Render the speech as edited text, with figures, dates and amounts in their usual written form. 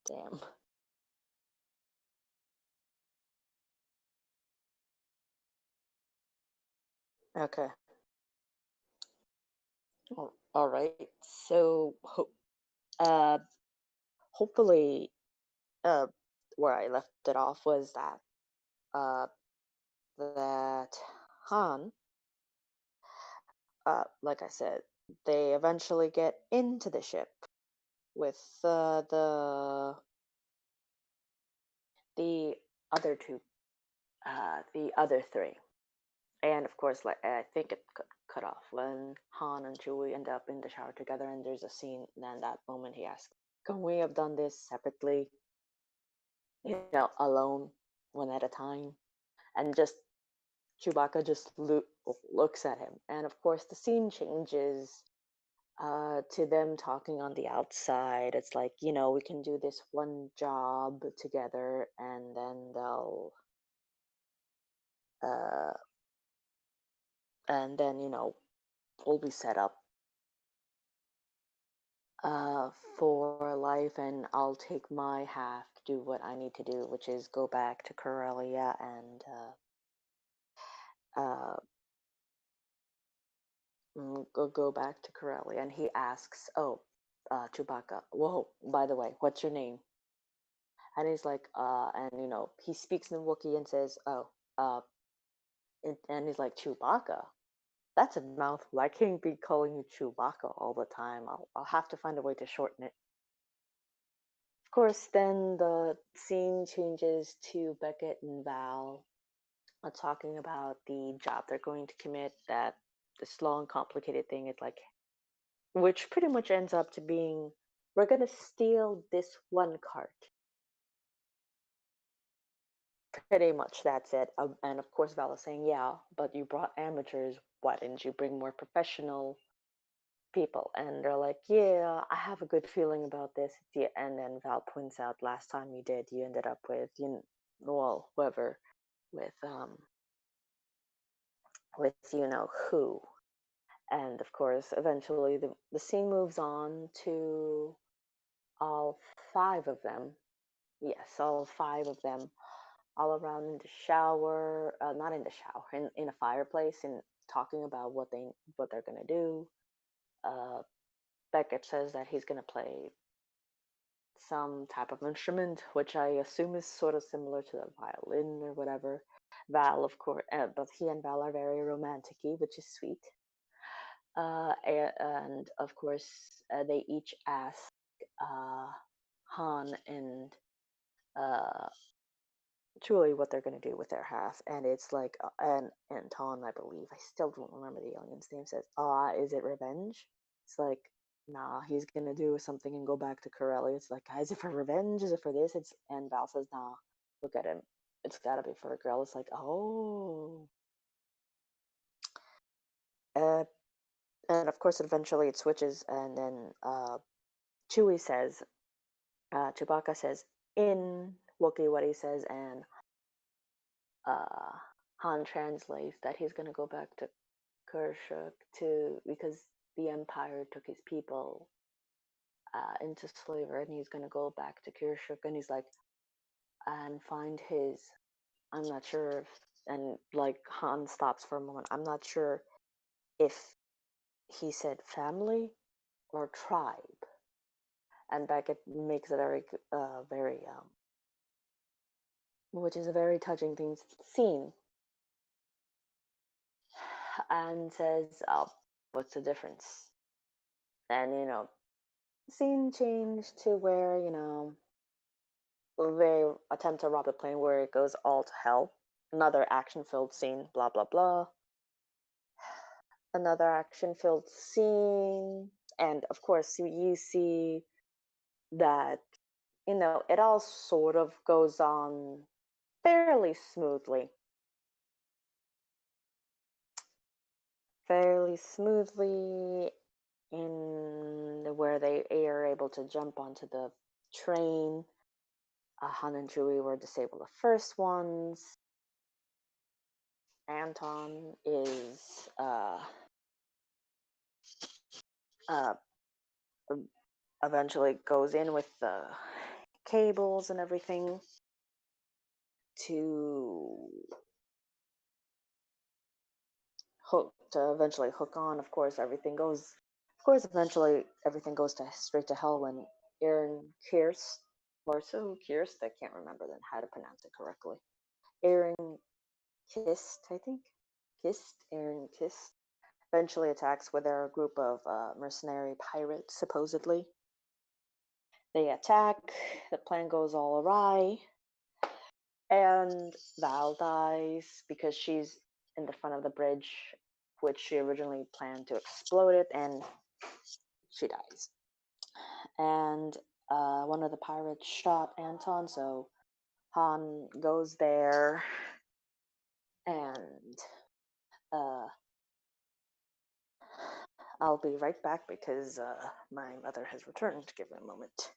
Damn. Okay. All right. So, uh, hopefully, uh, where I left it off was uh, that Han, like I said, they eventually get into the ship with the other two, the other three, and of course, like I think it cut off when Han and Chewie end up in the shower together, and there's a scene. Then that moment he asks, "Can we have done this separately? Alone, one at a time?" And just Chewbacca just looks at him, and of course the scene changes to them talking on the outside. It's like, we can do this one job together, and then uh, we'll be set up uh, for life, and I'll take my half, do what I need to do, which is go back to Corellia and uh, go back to Corellia. And he asks, "Oh, Chewbacca, whoa, by the way, what's your name?" And he's like, and he speaks in Wookiee and says, "Oh, uh, and he's like, Chewbacca. That's a mouthful. I can't be calling you Chewbacca all the time. I'll have to find a way to shorten it." Of course, then the scene changes to Beckett and Val talking about the job they're going to commit. That this long, complicated thing. It's like, which pretty much ends up to being, we're gonna steal this one cart. Pretty much that's it. And of course, Val is saying, "Yeah, but you brought amateurs. Why didn't you bring more professional people?" And they're like, "Yeah, I have a good feeling about this." Yeah, and then Val points out, last time you did, you ended up with, well, whoever, with who. And of course, eventually the scene moves on to all five of them. Yes, all five of them, all around in the shower, not in the shower, in a fireplace, and talking about what they're gonna do. Uh, Beckett says that he's gonna play some type of instrument, which I assume is sort of similar to the violin or whatever. Val, of course, but he and Val are very romantic-y, which is sweet. And of course, they each ask uh, Han and uh, truly what they're going to do with their half. And it's like, and Anton, I believe, I still don't remember the alien's name, says, is it revenge? It's like, nah, he's going to do something and go back to Corelli. It's like, is it for revenge? Is it for this? And Val says, nah, look at him. It's got to be for a girl. It's like, oh. Uh, and of course, eventually it switches, and then Chewie says, Chewbacca says in Wookiee what he says, and uh, Han translates that he's going to go back to Kershuk because the Empire took his people into slavery, and he's going to go back to Kershuk, and he's like, and find his. I'm not sure if, and like Han stops for a moment. I'm not sure if he said family or tribe, and Beckett makes a very which is a very touching scene, and says, "Oh, what's the difference?" And scene change to where they attempt to rob the plane, where it goes all to hell. Another action-filled scene, blah blah blah. Another action-filled scene, and of course you see that it all sort of goes on fairly smoothly. Fairly smoothly in where they are able to jump onto the train. Han and Chewie were disabled the first ones. Anton is uh, eventually goes in with the cables and everything to eventually hook on. Of course, eventually everything goes to straight to hell when Aaron Kirst, or so Kirst, I can't remember then how to pronounce it correctly. Aaron Kist, I think. Aaron Kist, eventually attacks with their group of mercenary pirates, supposedly. They attack, the plan goes all awry, and Val dies because she's in the front of the bridge, which she originally planned to explode it, and she dies. And one of the pirates shot Anton, so Han goes there, and I'll be right back because my mother has returned. Give me a moment.